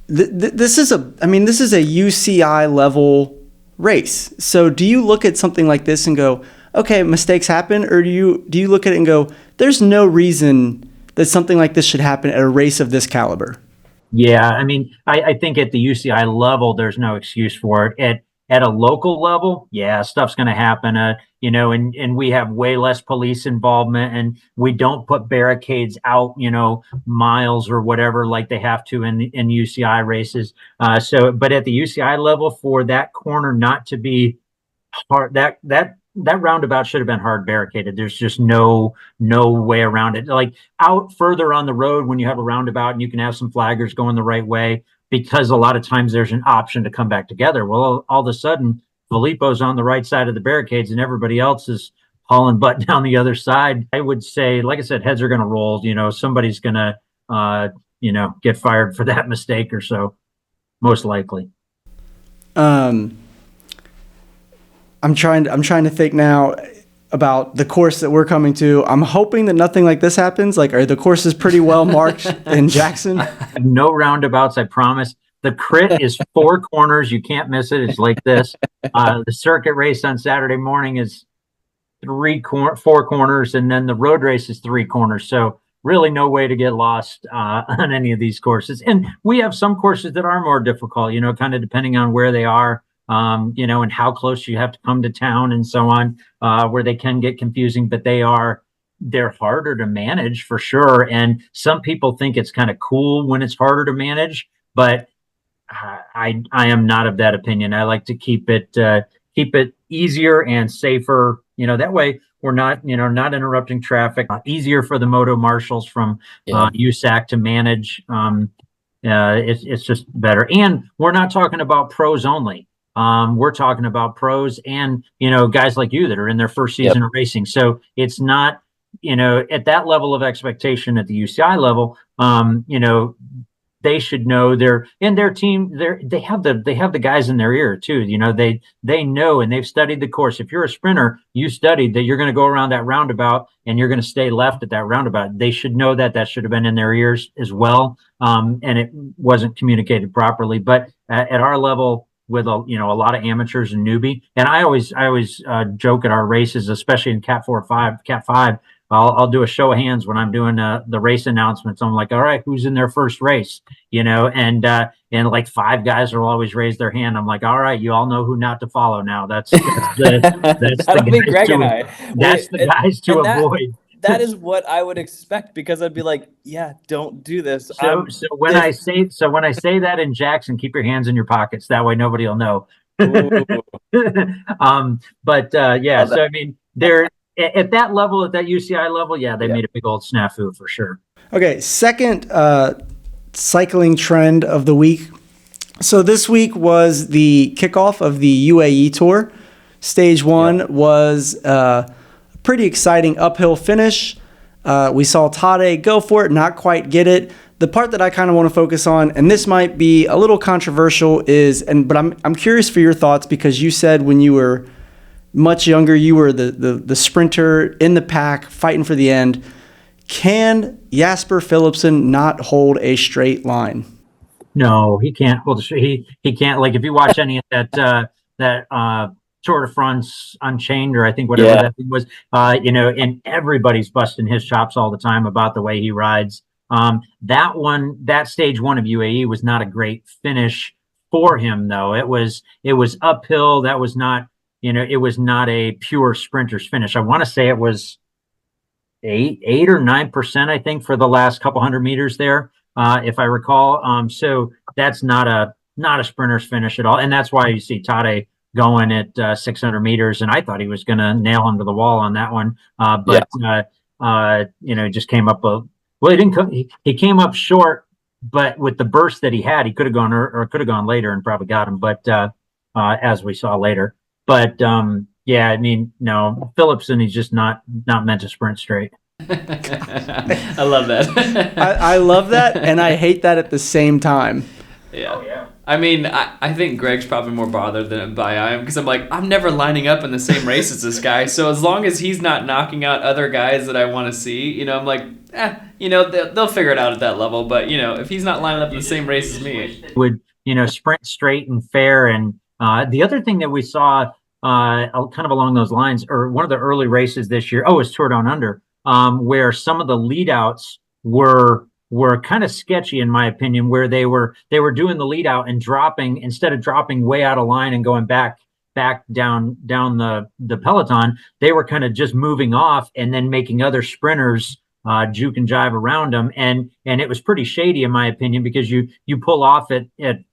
this is a UCI level race. So do you look at something like this and go, okay, mistakes happen? Or do you look at it and go, there's no reason that something like this should happen at a race of this caliber? Yeah, I mean, I think at the UCI level, there's no excuse for it. At a local level, yeah, stuff's going to happen, and we have way less police involvement, and we don't put barricades out, miles or whatever like they have to in UCI races. But at the UCI level, for that corner not to be hard. That roundabout should have been hard barricaded. There's just no way around it. Like out further on the road when you have a roundabout and you can have some flaggers going the right way, because a lot of times there's an option to come back together. Well, all of a sudden Filippo's on the right side of the barricades and everybody else is hauling butt down the other side. I would say, like I said, heads are going to roll. Somebody's going to get fired for that mistake or so, most likely. I'm trying to think now about the course that we're coming to. I'm hoping that nothing like this happens. Like, are the courses pretty well marked in Jackson? No roundabouts, I promise. The crit is 4 corners. You can't miss it. It's like this. The circuit race on Saturday morning is 4 corners, and then the road race is 3 corners. So really no way to get lost on any of these courses. And we have some courses that are more difficult, kind of depending on where they are. And how close you have to come to town and so on, where they can get confusing, but they're harder to manage for sure. And some people think it's kind of cool when it's harder to manage, but I am not of that opinion. I like to keep it easier and safer. That way we're not interrupting traffic. Easier for the moto marshals from USAC to manage. It's just better. And we're not talking about pros only. We're talking about pros and, guys like you that are in their first season of racing. So it's not, at that level of expectation at the UCI level, they should know their team. They have the guys in their ear too. They know, and they've studied the course. If you're a sprinter, you studied that you're going to go around that roundabout and you're going to stay left at that roundabout. They should know that should have been in their ears as well. And it wasn't communicated properly, but at our level, with a lot of amateurs and newbie. And I always joke at our races, especially in Cat 5, I'll do a show of hands when I'm doing the race announcements. I'm like, all right, who's in their first race? And like 5 guys will always raise their hand. I'm like, all right, you all know who not to follow now. That's That'll be Greg and I. That's the guys to avoid. That is what I would expect, because I'd be like, yeah, don't do this. So when I say that in Jackson, keep your hands in your pockets. That way nobody will know. So I mean, they're at that level, at that UCI level. Yeah, they made a big old snafu for sure. Okay, second cycling trend of the week. So this week was the kickoff of the UAE Tour. Stage 1 was pretty exciting uphill finish. We saw Tade go for it, not quite get it. The part that I kind of want to focus on, and this might be a little controversial, but I'm curious for your thoughts, because you said when you were much younger, you were the sprinter in the pack fighting for the end. Can Jasper Philipsen not hold a straight line? No, he can't. Well, he can't. Like, if you watch any of that Tour de France Unchained, or I think whatever that thing was, and everybody's busting his chops all the time about the way he rides. That stage 1 of UAE was not a great finish for him, though. It was uphill. That was not, it was not a pure sprinter's finish. I want to say it was 8 or 9%, I think, for the last couple hundred meters there, if I recall. So that's not a sprinter's finish at all, and that's why you see Tade going at 600 meters, and I thought he was going to nail him to the wall on that one. Just came up he didn't come. He came up short, but with the burst that he had, he could have gone or could have gone later and probably got him. But as we saw later, but I mean, no, Philipsen, he's just not meant to sprint straight. I love that. I love that, and I hate that at the same time. Yeah. Oh, yeah. I mean, I think Greg's probably more bothered than I am, because I'm like, I'm never lining up in the same race as this guy. So as long as he's not knocking out other guys that I want to see, I'm like, they'll figure it out at that level. But, if he's not lining up in the same race as me. Would, sprint straight and fair. And the other thing that we saw kind of along those lines, or one of the early races this year, was Tour Down Under, where some of the lead outs were kind of sketchy, in my opinion, where they were doing the lead out and dropping, instead of dropping way out of line and going back down the peloton, they were kind of just moving off and then making other sprinters juke and jive around them. And it was pretty shady, in my opinion, because you pull off at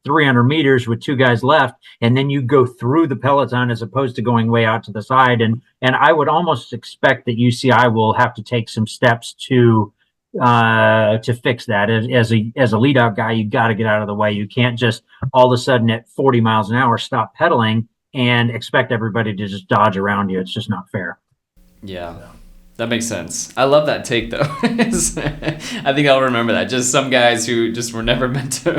300 meters with two guys left, and then you go through the peloton as opposed to going way out to the side. And I would almost expect that UCI will have to take some steps to fix that. As a lead out guy, you got to get out of the way. You can't just all of a sudden at 40 miles an hour stop pedaling and expect everybody to just dodge around you. It's just not fair. Yeah, that makes sense. I love that take, though. I think I'll remember that. Just some guys who just were never meant to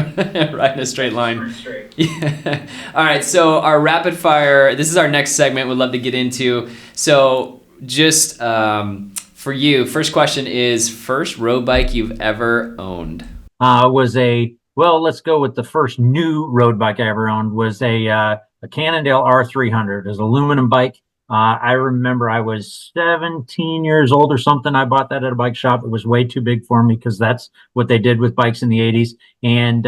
ride in a straight line. Yeah. All right, so our rapid fire, this is our next segment we'd love to get into. So just for you, first question is, first road bike you've ever owned? Let's go with the first new road bike I ever owned was a Cannondale R300. It was an aluminum bike. I remember I was 17 years old or something. I bought that at a bike shop. It was way too big for me because that's what they did with bikes in the 80s. And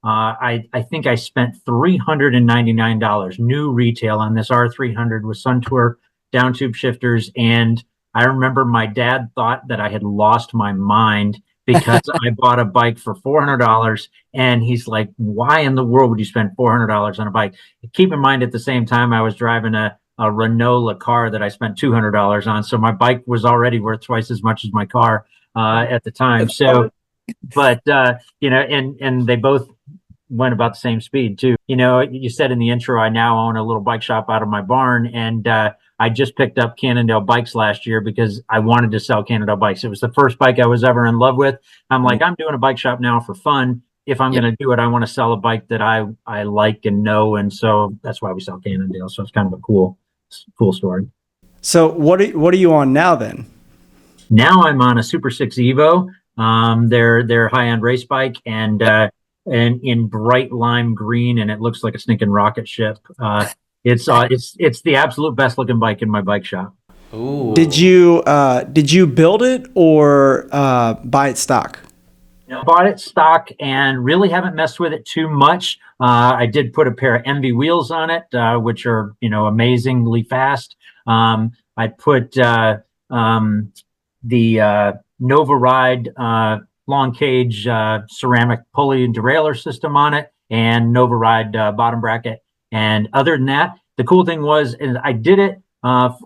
I think I spent $399 new retail on this R300 with Suntour down tube shifters. And I remember my dad thought that I had lost my mind because I bought a bike for $400. And he's like, why in the world would you spend $400 on a bike? Keep in mind, at the same time, I was driving a Renault car that I spent $200 on. So my bike was already worth twice as much as my car at the time. So, but, and they both went about the same speed too. You said in the intro, I now own a little bike shop out of my barn, and I just picked up Cannondale bikes last year because I wanted to sell Cannondale bikes. It was the first bike I was ever in love with. I'm like, I'm doing a bike shop now for fun. If I'm going to do it, I want to sell a bike that I like and know. And so that's why we sell Cannondale. So it's kind of a cool story. So what are you on now then? Now I'm on a Super 6 Evo. They're high-end race bike and in bright lime green, and it looks like a stinking rocket ship. It's the absolute best looking bike in my bike shop. Ooh. Did you build it or buy it stock? Bought it stock and really haven't messed with it too much. I did put a pair of Envy wheels on it, which are amazingly fast. I put the Nova Ride long cage ceramic pulley and derailleur system on it, and Nova Ride bottom bracket. And other than that, the cool thing is I did it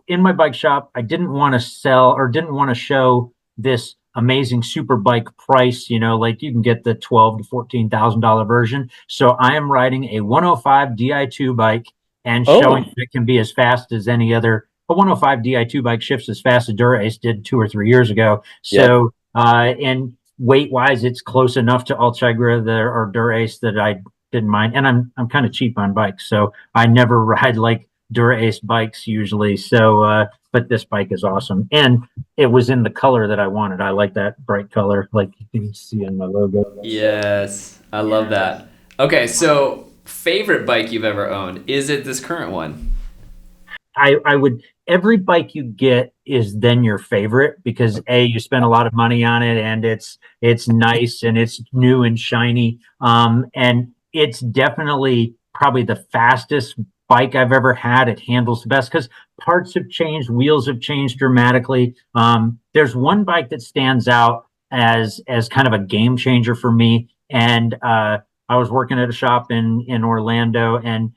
in my bike shop. I didn't want to sell or didn't want to show this amazing super bike price, like you can get the $12,000 to $14,000 version. So I am riding a 105 Di2 bike and showing that it can be as fast as any other. A 105 Di2 bike shifts as fast as Dura-Ace did 2 or 3 years ago. So and weight wise, it's close enough to Ultegra or Dura-Ace that I didn't mind. And I'm kind of cheap on bikes, so I never ride like Dura-Ace bikes usually. So but this bike is awesome, and it was in the color that I wanted. I like that bright color, like you can see in my logo. Yes, I love that. Okay, so favorite bike you've ever owned? Is it this current one? I would. Every bike you get is then your favorite because you spend a lot of money on it, and it's nice and it's new and shiny. And it's definitely probably the fastest bike I've ever had. It handles the best because parts have changed, wheels have changed dramatically. There's one bike that stands out as kind of a game changer for me. And I was working at a shop in Orlando, and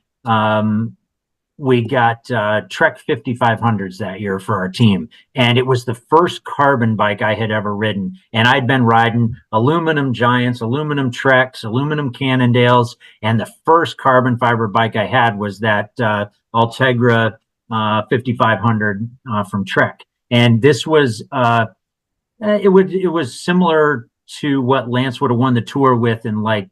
we got Trek 5500s that year for our team. And it was the first carbon bike I had ever ridden. And I'd been riding aluminum Giants, aluminum Treks, aluminum Cannondales. And the first carbon fiber bike I had was that Ultegra 5500 from Trek. And this was, it was similar to what Lance would have won the tour with in like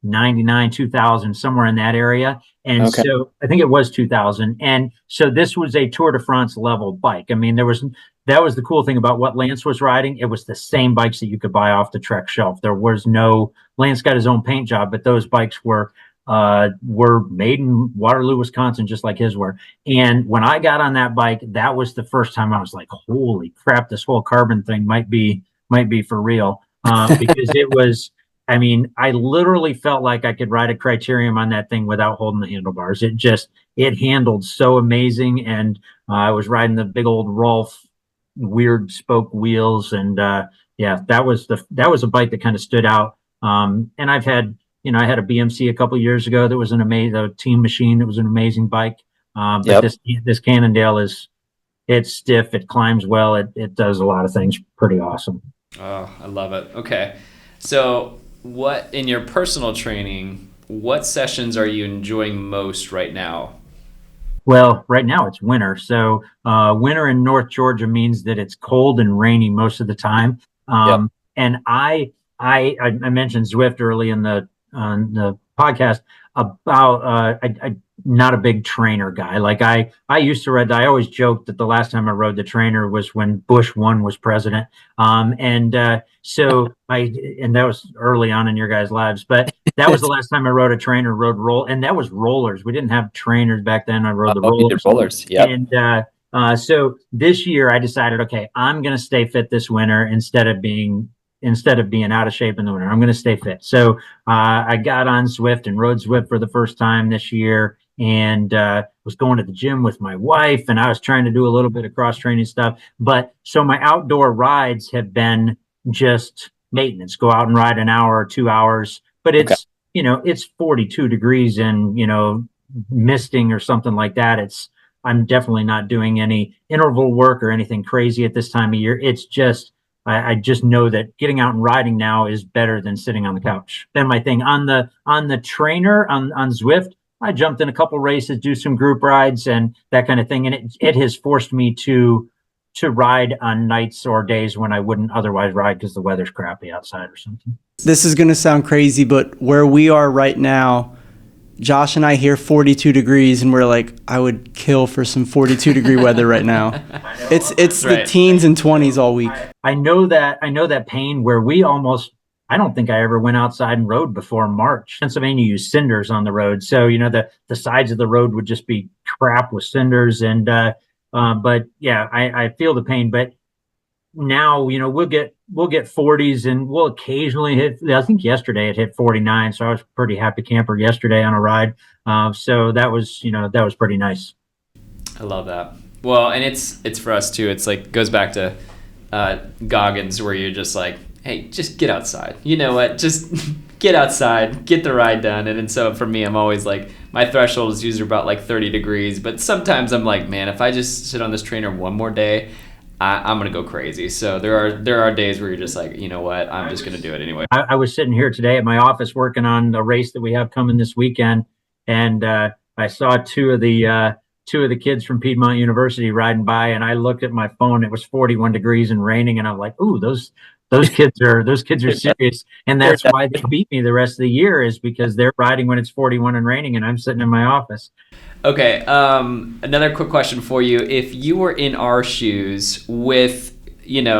99, 2000, somewhere in that area. And so I think it was 2000. And so this was a Tour de France level bike. I mean, that was the cool thing about what Lance was riding. It was the same bikes that you could buy off the Trek shelf. There was no, Lance got his own paint job, but those bikes were made in Waterloo, Wisconsin, just like his were. And when I got on that bike, that was the first time I was like, holy crap, this whole carbon thing might be for real. Because it was, I mean, I literally felt like I could ride a criterium on that thing without holding the handlebars. It handled so amazing. And I was riding the big old Rolf weird spoke wheels, and yeah, that was a bike that kind of stood out. And I've had, I had a BMC a couple of years ago that was an amazing, a Team Machine that was an amazing bike. But Yep. this Cannondale it's stiff, it climbs well, it does a lot of things pretty awesome. Oh, I love it. Okay. So what, in your personal training, what sessions are you enjoying most right now? Well, right now it's winter. So winter in North Georgia means that it's cold and rainy most of the time. And I mentioned Zwift early in the podcast about I not a big trainer guy. Like I used to ride. I always joked that the last time I rode the trainer was when Bush 1 was president. So and that was early on in your guys' lives, but that was the last time I rode a trainer. And that was rollers. We didn't have trainers back then. I rode the rollers. Rollers. Yep. And so this year I decided, okay, I'm going to stay fit this winter instead of being out of shape in the winter. I'm going to stay fit. So I got on Zwift and rode Zwift for the first time this year, and was going to the gym with my wife, and I was trying to do a little bit of cross training stuff. But so my outdoor rides have been just maintenance, go out and ride an hour or 2 hours, but it's, it's 42 degrees and, misting or something like that. I'm definitely not doing any interval work or anything crazy at this time of year. It's just, I just know that getting out and riding now is better than sitting on the couch. Then my thing on the trainer on Zwift, I jumped in a couple races, do some group rides and that kind of thing. And it has forced me to ride on nights or days when I wouldn't otherwise ride because the weather's crappy outside or something. This is going to sound crazy, but where we are right now, Josh and I hear 42 degrees and we're like, I would kill for some 42 degree weather right now. It's right. The teens and 20s all week. I know that pain where I don't think I ever went outside and rode before March. Pennsylvania used cinders on the road. So, the sides of the road would just be crap with cinders. And, but yeah, I feel the pain, but now, we'll get 40s and we'll occasionally hit, I think yesterday it hit 49. So I was pretty happy camper yesterday on a ride. So that was pretty nice. I love that. Well, and it's for us too. It's like, goes back to Goggins, where you're just like, hey, just get outside. You know what? Just get outside, get the ride done. And so for me, I'm always like, my threshold is usually about like 30 degrees. But sometimes I'm like, man, if I just sit on this trainer one more day, I'm going to go crazy. So there are days where you're just like, you know what? I'm just going to do it anyway. I was sitting here today at my office working on a race that we have coming this weekend. And I saw two of the kids from Piedmont University riding by, and I looked at my phone. It was 41 degrees and raining. And I'm like, ooh, those kids are serious. And that's why they beat me the rest of the year, is because they're riding when it's 41 and raining and I'm sitting in my office. Okay. Another quick question for you. If you were in our shoes with,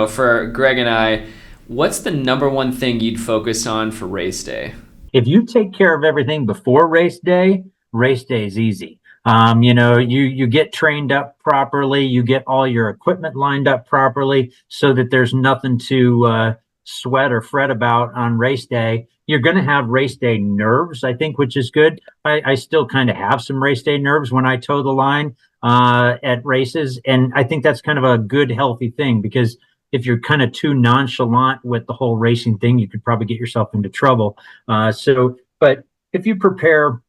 for Greg and I, what's the number one thing you'd focus on for race day? If you take care of everything before race day is easy. You get trained up properly, you get all your equipment lined up properly so that there's nothing to sweat or fret about on race day. You're going to have race day nerves, I think, which is good. I still kind of have some race day nerves when I toe the line at races. And I think that's kind of a good, healthy thing, because if you're kind of too nonchalant with the whole racing thing, you could probably get yourself into trouble. But if you prepare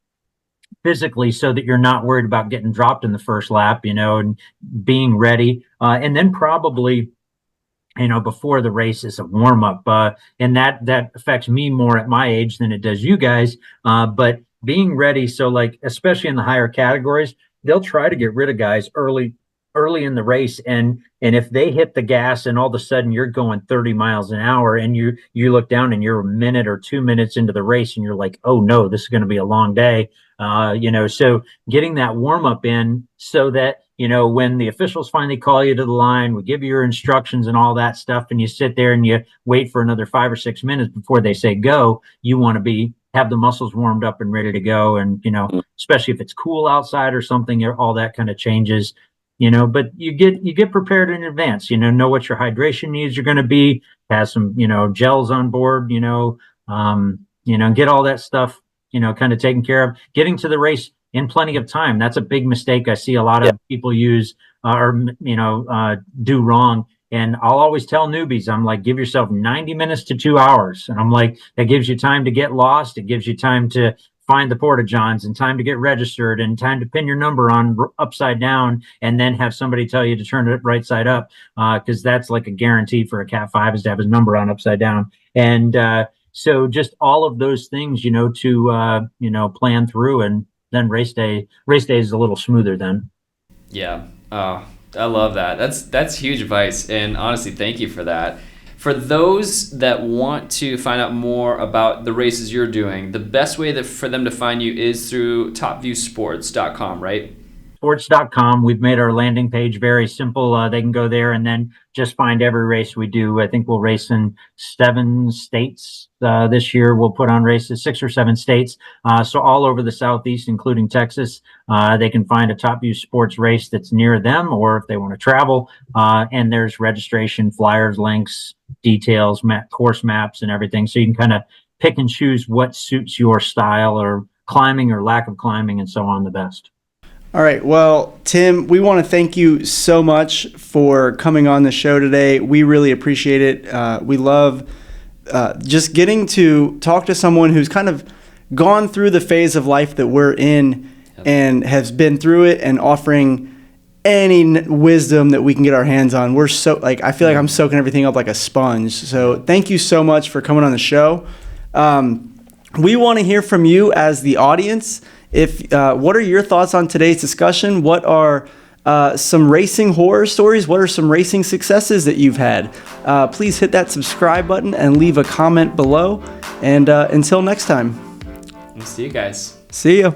physically so that you're not worried about getting dropped in the first lap, and being ready, and then probably, before the race is a warm up, and that affects me more at my age than it does you guys. But being ready, so like especially in the higher categories, they'll try to get rid of guys early in the race, and if they hit the gas and all of a sudden you're going 30 miles an hour and you look down and you're a minute or 2 minutes into the race and you're like, oh no, this is going to be a long day. So getting that warm up in so that, when the officials finally call you to the line, we give you your instructions and all that stuff, and you sit there and you wait for another 5 or 6 minutes before they say go, you want to have the muscles warmed up and ready to go. And, especially if it's cool outside or something, all that kind of changes, but you get prepared in advance, know what your hydration needs are going to be, have some, gels on board, get all that stuff, kind of taken care of, getting to the race in plenty of time. That's a big mistake I see a lot of people use or do wrong, And I'll always tell newbies, I'm like, give yourself 90 minutes to 2 hours. And I'm like, that gives you time to get lost. It gives you time to find the porta johns and time to get registered and time to pin your number on upside down and then have somebody tell you to turn it right side up. Cause that's like a guarantee for a Cat 5 is to have his number on upside down. And, so just all of those things, to, plan through, and then race day is a little smoother then. Yeah. Oh, I love that. That's huge advice. And honestly, thank you for that. For those that want to find out more about the races you're doing, the best way for them to find you is through topviewsports.com, right? Sports.com. We've made our landing page very simple. They can go there and then just find every race we do. I think we'll race in 7 states this year. We'll put on races 6 or 7 states. So all over the Southeast, including Texas, they can find a Top View Sports race that's near them, or if they want to travel. And there's registration, flyers, links, details, course maps, and everything. So you can kind of pick and choose what suits your style or climbing or lack of climbing and so on the best. All right. Well, Tim, we want to thank you so much for coming on the show today. We really appreciate it. We love just getting to talk to someone who's kind of gone through the phase of life that we're in and has been through it and offering any wisdom that we can get our hands on. We're so I feel like I'm soaking everything up like a sponge. So thank you so much for coming on the show. We want to hear from you as the audience. What are your thoughts on today's discussion? What are some racing horror stories? What are some racing successes that you've had? Please hit that subscribe button and leave a comment below. And until next time. We'll see you guys. See you.